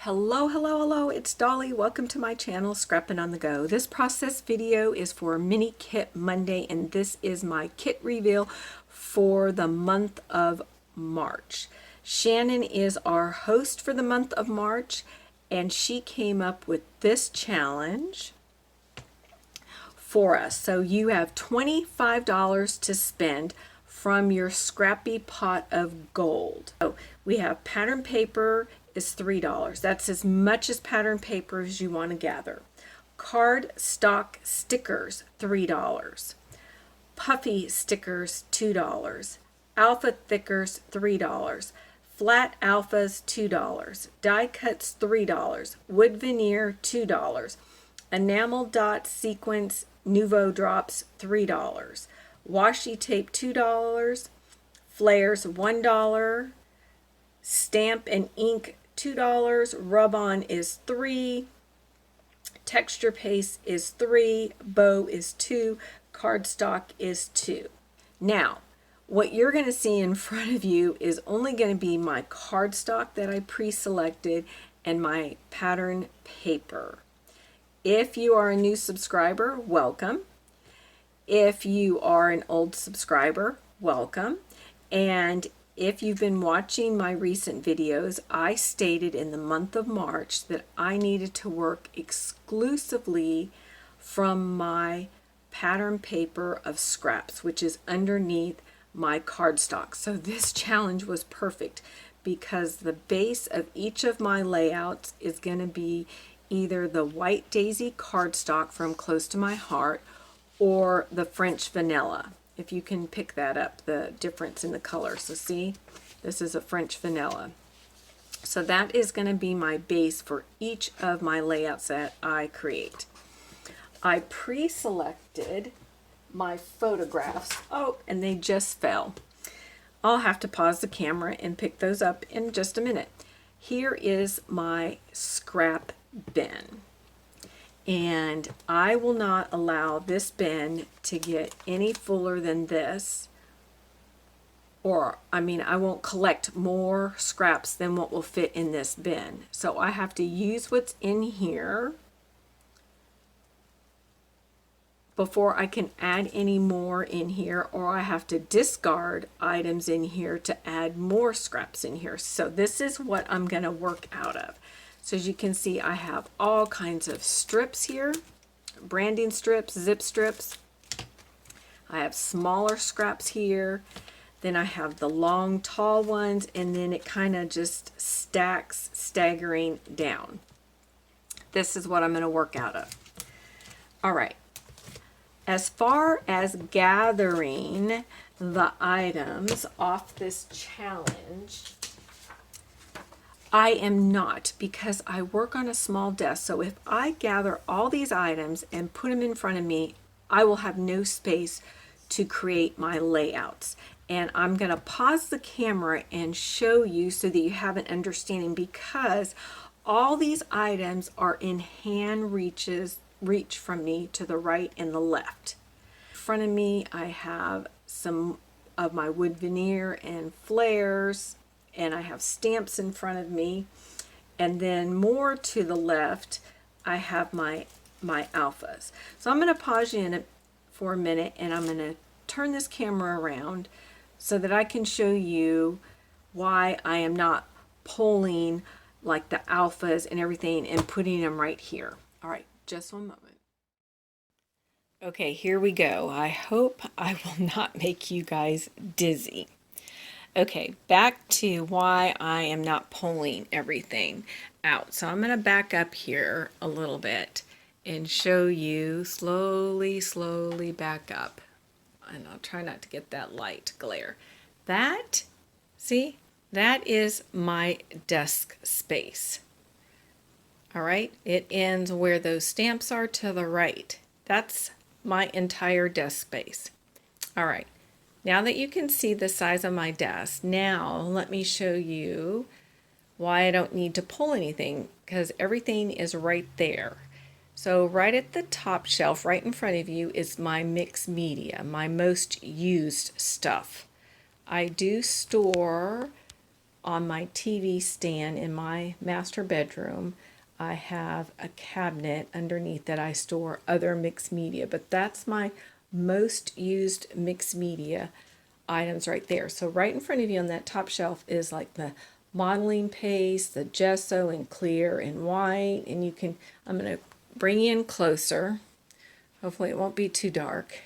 Hello, it's Dolly. Welcome to my channel, Scrapping on the Go. This process video is for Mini Kit Monday, and this is my kit reveal for the month of March. Shannon is our host for the month of March, and she came up with this challenge for us. So you have $25 to spend from your scrappy pot of gold. So we have pattern paper is $3. That's as much as pattern paper as you want to gather. Card stock stickers, $3. Puffy stickers, $2. Alpha thickers, $3. Flat alphas, $2. Die cuts, $3. Wood veneer, $2. Enamel dot sequence Nouveau drops, $3. Washi tape, $2. Flares, $1. Stamp and ink, $2. Rub-on is $3. Texture paste is $3. Bow is $2. Cardstock is $2. Now, what you're going to see in front of you is only going to be my cardstock that I pre-selected and my pattern paper. If you are a new subscriber, welcome. If you are an old subscriber, welcome. And if you've been watching my recent videos, I stated in the month of March that I needed to work exclusively from my pattern paper of scraps, which is underneath my cardstock. So this challenge was perfect because the base of each of my layouts is going to be either the white daisy cardstock from Close to My Heart or the French vanilla. If you can pick that up, the difference in the color. So see, this is a French vanilla. So that is going to be my base for each of my layouts that I create. I pre-selected my photographs. Oh, and they just fell. I'll have to pause the camera and pick those up in just a minute. Here is my scrap bin. And I will not allow this bin to get any fuller than this, or I won't collect more scraps than what will fit in this bin. So I have to use what's in here before I can add any more in here, or I have to discard items in here to add more scraps in here. So this is what I'm going to work out of. So as you can see, I have all kinds of strips here, branding strips, zip strips. I have smaller scraps here. Then I have the long, tall ones, and then it kind of just stacks, staggering down. This is what I'm going to work out of. All right. As far as gathering the items off this challenge, I am not, because I work on a small desk. So if I gather all these items and put them in front of me, I will have no space to create my layouts. And I'm going to pause the camera and show you so that you have an understanding, because all these items are in hand reach from me to the right and the left. In front of me, I have some of my wood veneer and flares, and I have stamps in front of me, and then more to the left I have my alphas. So I'm going to pause you for a minute, and I'm going to turn this camera around so that I can show you why I am not pulling like the alphas and everything and putting them right here. All right, just one moment. Okay, here we go. I hope I will not make you guys dizzy. Okay, back to why I am not pulling everything out. So I'm going to back up here a little bit and show you slowly back up. And I'll try not to get that light glare. That, see, that is my desk space. All right, it ends where those stamps are to the right. That's my entire desk space. All right. Now that you can see the size of my desk, now let me show you why I don't need to pull anything, because everything is right there. So right at the top shelf, right in front of you, is my mixed media, my most used stuff. I do store on my TV stand in my master bedroom, I have a cabinet underneath that I store other mixed media, but that's my most used mixed media items right there. So right in front of you on that top shelf is like the modeling paste, the gesso in clear and white, and you can, I'm going to bring you in closer. Hopefully it won't be too dark.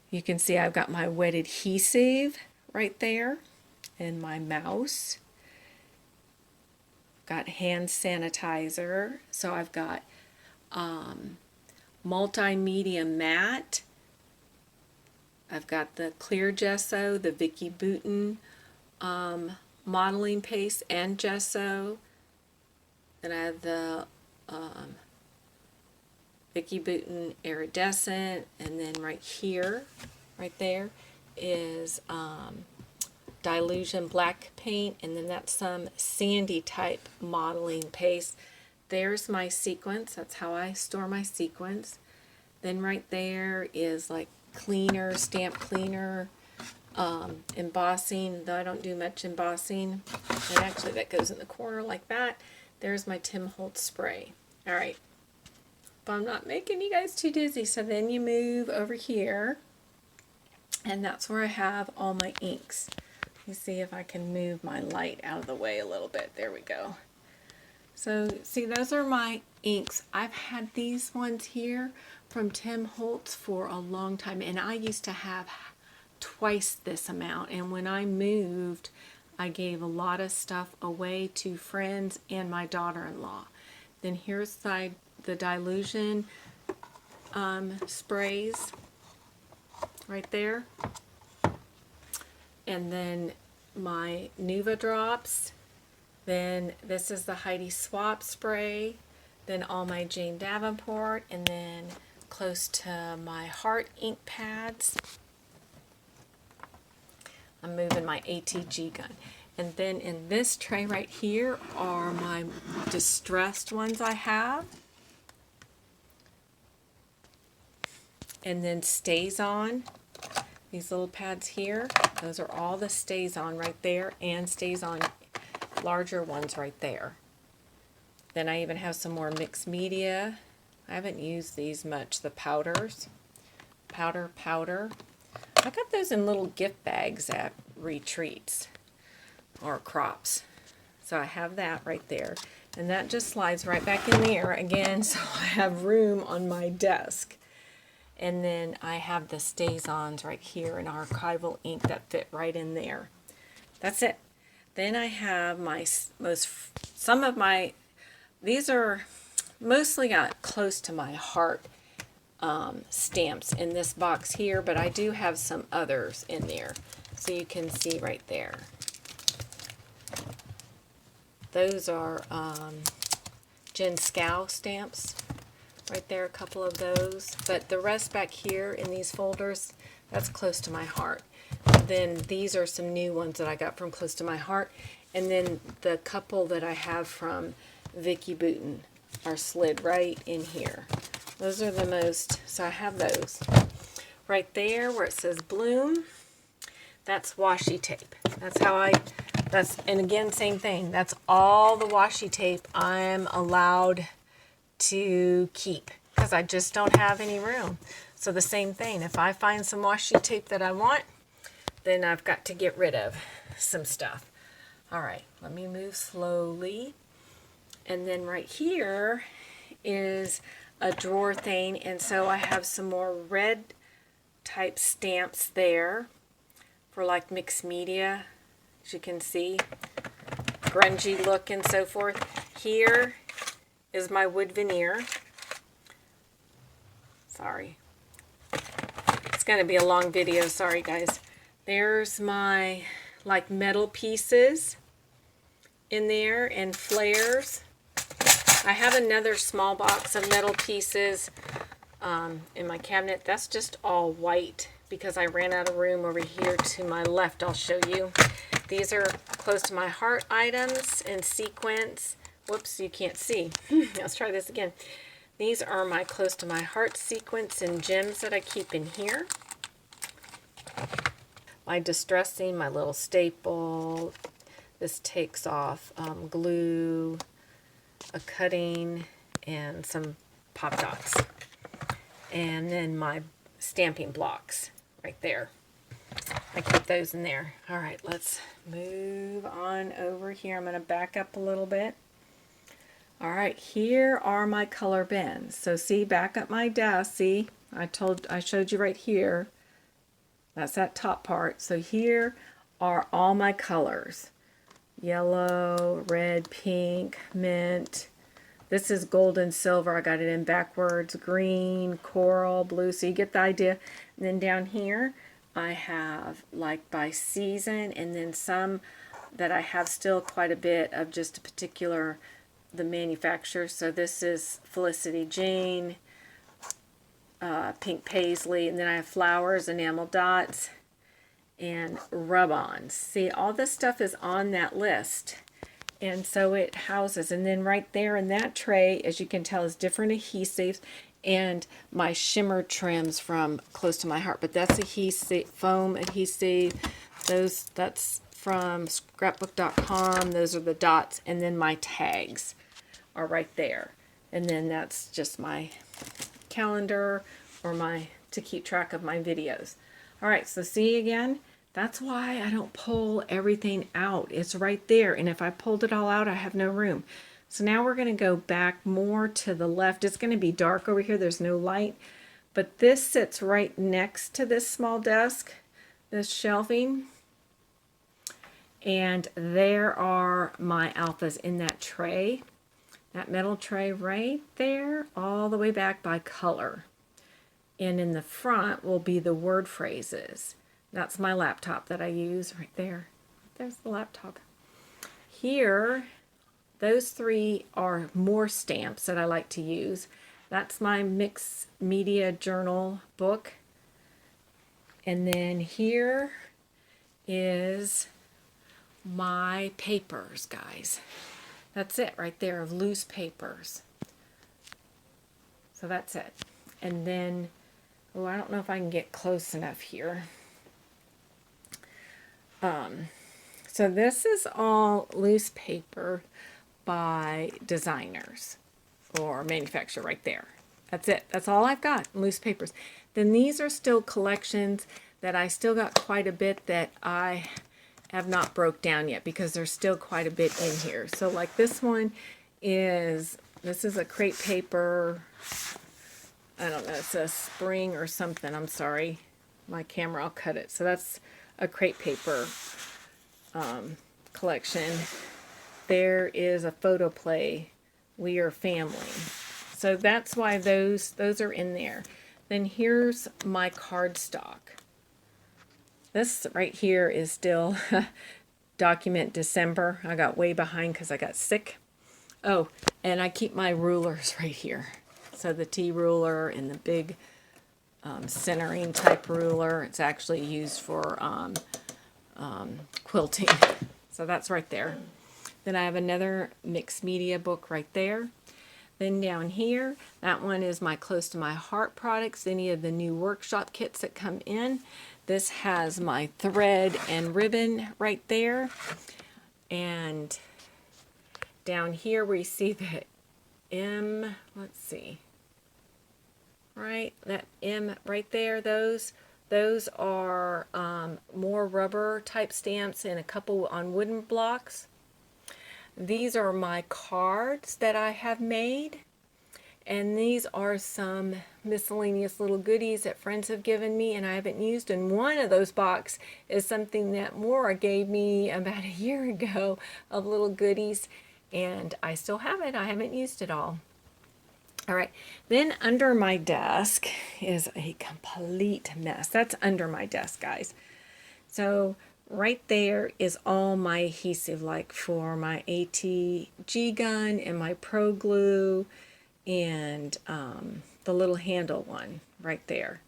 You can see I've got my wet adhesive right there and my mouse. Got hand sanitizer. So I've got multimedia mat. I've got the clear gesso, the Vicky Bouton modeling paste and gesso. Then I have the Vicky Bouton iridescent, and then right here, right there, is Dilution black paint, and then that's some sandy type modeling paste. There's my sequence. That's how I store my sequence. Then right there is like cleaner, stamp cleaner, embossing, though I don't do much embossing. And actually that goes in the corner like that. There's my Tim Holtz spray. All right. But I'm not making you guys too dizzy. So then you move over here, and that's where I have all my inks. Let me see if I can move my light out of the way a little bit. There we go. So see, those are my inks. I've had these ones here from Tim Holtz for a long time, and I used to have twice this amount. And when I moved, I gave a lot of stuff away to friends and my daughter-in-law. Then here's the Dilution sprays right there. And then my Nuva drops. Then this is the Heidi Swap spray. Then all my Jane Davenport. And then close to my Heart ink pads. I'm moving my ATG gun. And then in this tray right here are my distressed ones I have. And then Stays On. These little pads here, those are all the Stays On right there, and Stays On larger ones right there. Then I even have some more mixed media. I haven't used these much. The powders. Powder. I got those in little gift bags at retreats or crops. So I have that right there. And that just slides right back in there again, so I have room on my desk. And then I have the Stays-Ons right here in archival ink that fit right in there. That's it. Then I have these are mostly got close to my heart stamps in this box here, but I do have some others in there. So you can see right there. Those are Jen Scow stamps. Right there, a couple of those. But the rest back here in these folders, that's close to my heart. Then these are some new ones that I got from Close to My Heart. And then the couple that I have from Vicky Bouton are slid right in here. Those are the most, so I have those. Right there where it says Bloom, that's washi tape. That's how and again, same thing. That's all the washi tape I'm allowed to keep because I just don't have any room. So the same thing, if I find some washi tape that I want, then I've got to get rid of some stuff. All right, let me move slowly. And then right here is a drawer thing, and so I have some more red type stamps there for like mixed media, as you can see, grungy look and so forth. Here is my wood veneer. Sorry. It's going to be a long video. Sorry, guys. There's my like metal pieces in there and flares. I have another small box of metal pieces in my cabinet. That's just all white because I ran out of room over here to my left. I'll show you. These are Close to My Heart items in sequence. Whoops, you can't see. Let's try this again. These are my Close to My Heart sequence and gems that I keep in here. My distressing, my little staple, This takes off glue, a cutting, and some pop dots. And then my stamping blocks right there. I keep those in there. All right, let's move on over here. I'm going to back up a little bit. All right, here are my color bins. So see, back at my desk, see, I showed you right here. That's that top part. So here are all my colors. Yellow, red, pink, mint. This is gold and silver. I got it in backwards. Green, coral, blue. So you get the idea. And then down here, I have like by season, and then some that I have still quite a bit of just a particular, the manufacturer. So this is Felicity Jane, pink paisley, and then I have flowers, enamel dots, and rub-ons. See, all this stuff is on that list. And so it houses, and then right there in that tray, as you can tell, is different adhesives and my shimmer trims from Close to My Heart. But that's adhesive, foam adhesive. That's from scrapbook.com. Those are the dots, and then my tags are right there. And then that's just my calendar or to keep track of my videos. All right, so see again, that's why I don't pull everything out. It's right there, and if I pulled it all out, I have no room. So now we're going to go back more to the left. It's going to be dark over here. There's no light, but this sits right next to this small desk, this shelving, and there are my alphas in that tray. That metal tray right there, all the way back by color. And in the front will be the word phrases. That's my laptop that I use right there. There's the laptop. Here, those three are more stamps that I like to use. That's my mixed media journal book. And then here is my papers, guys. That's it right there, of loose papers. So that's it. And then, oh, I don't know if I can get close enough here. So this is all loose paper by designers or manufacturer right there. That's it. That's all I've got, loose papers. Then these are still collections that I still got quite a bit that I have not broke down yet, because there's still quite a bit in here. So like this one is, this is a crepe paper. I don't know, it's a spring or something. I'm sorry, my camera, I'll cut it. So that's a crepe paper collection. There is a photo play, We Are Family. So that's why those are in there. Then here's my cardstock. This right here is still document December. I got way behind because I got sick. Oh, and I keep my rulers right here. So the T ruler and the big centering type ruler. It's actually used for quilting. So that's right there. Then I have another mixed media book right there. Then down here, that one is my Close to My Heart products, any of the new workshop kits that come in. This has my thread and ribbon right there. And down here where you see the M, let's see, right, that M right there, those are more rubber type stamps and a couple on wooden blocks. These are my cards that I have made, and these are some miscellaneous little goodies that friends have given me and I haven't used. And one of those boxes is something that Maura gave me about a year ago of little goodies, and I still have it. I haven't used it all. All right, then under my desk is a complete mess. That's under my desk, guys. So right there is all my adhesive, like for my ATG gun and my Pro Glue and the little handle one right there.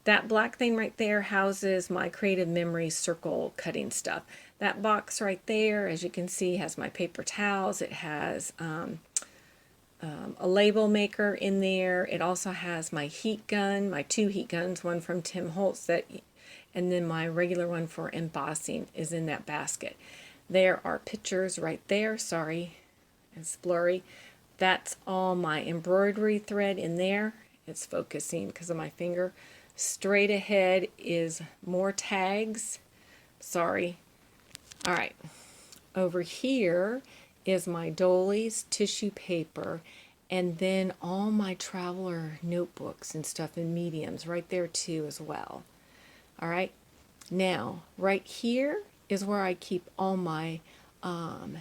That black thing right there houses my Creative Memories circle cutting stuff. That box right there, as you can see, has my paper towels. It has a label maker in there. It also has my heat gun, my two heat guns, one from Tim Holtz, and then my regular one for embossing is in that basket. There are pictures right there. Sorry, it's blurry. That's all my embroidery thread in there. It's focusing because of my finger. Straight ahead is more tags. Sorry. All right. Over here is my Dolly's tissue paper, and then all my traveler notebooks and stuff in mediums right there too as well. All right. Now, right here is where I keep all my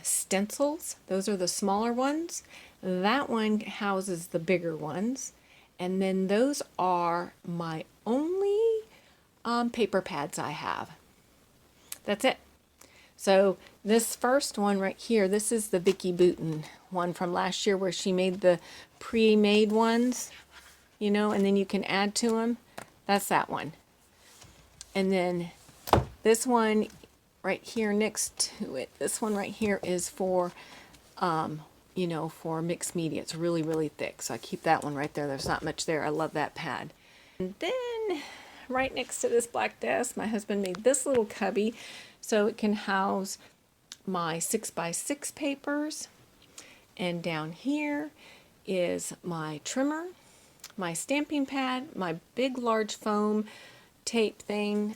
stencils. Those are the smaller ones. That one houses the bigger ones. And then those are my only paper pads I have. That's it. So this first one right here, this is the Vicky Booten one from last year where she made the pre-made ones, you know, and then you can add to them. That's that one. And then this one right here next to it, this one right here is for, you know, for mixed media. It's really, really thick. So I keep that one right there. There's not much there. I love that pad. And then right next to this black desk, my husband made this little cubby so it can house my 6x6 papers. And down here is my trimmer, my stamping pad, my big large foam tape thing,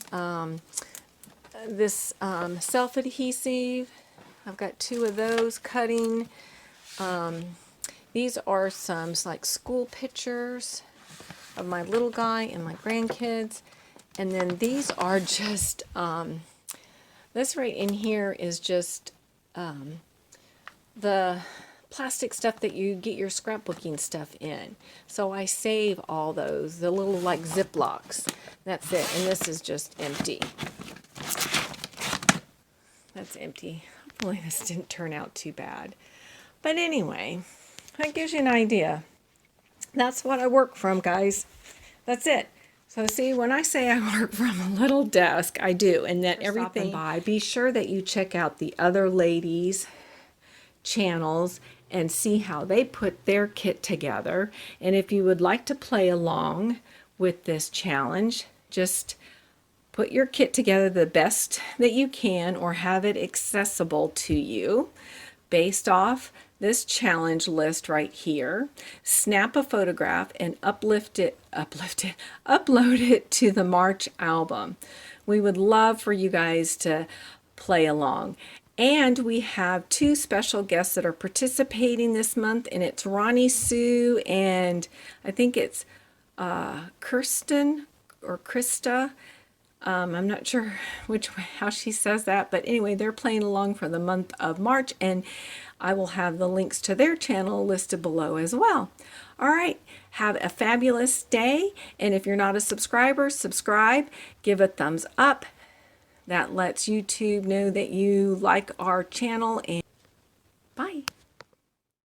this self-adhesive. I've got 2 of those cutting. These are some like school pictures of my little guy and my grandkids. And then these are just, this right in here is just the plastic stuff that you get your scrapbooking stuff in. So I save all those, the little like Ziplocs. That's it. And this is just empty. That's empty. Hopefully this didn't turn out too bad. But anyway, that gives you an idea. That's what I work from, guys. That's it. So see, when I say I work from a little desk, I do. And that everything by, be sure that you check out the other ladies' channels and see how they put their kit together. And if you would like to play along with this challenge, just put your kit together the best that you can or have it accessible to you based off this challenge list right here. Snap a photograph and upload it to the March album. We would love for you guys to play along. And we have 2 special guests that are participating this month, and it's Roni Sue and I think it's Kirsten or Krista. I'm not sure how she says that, but anyway, they're playing along for the month of March, and I will have the links to their channel listed below as well. All right, have a fabulous day, and if you're not a subscriber, subscribe, give a thumbs up. That lets YouTube know that you like our channel. And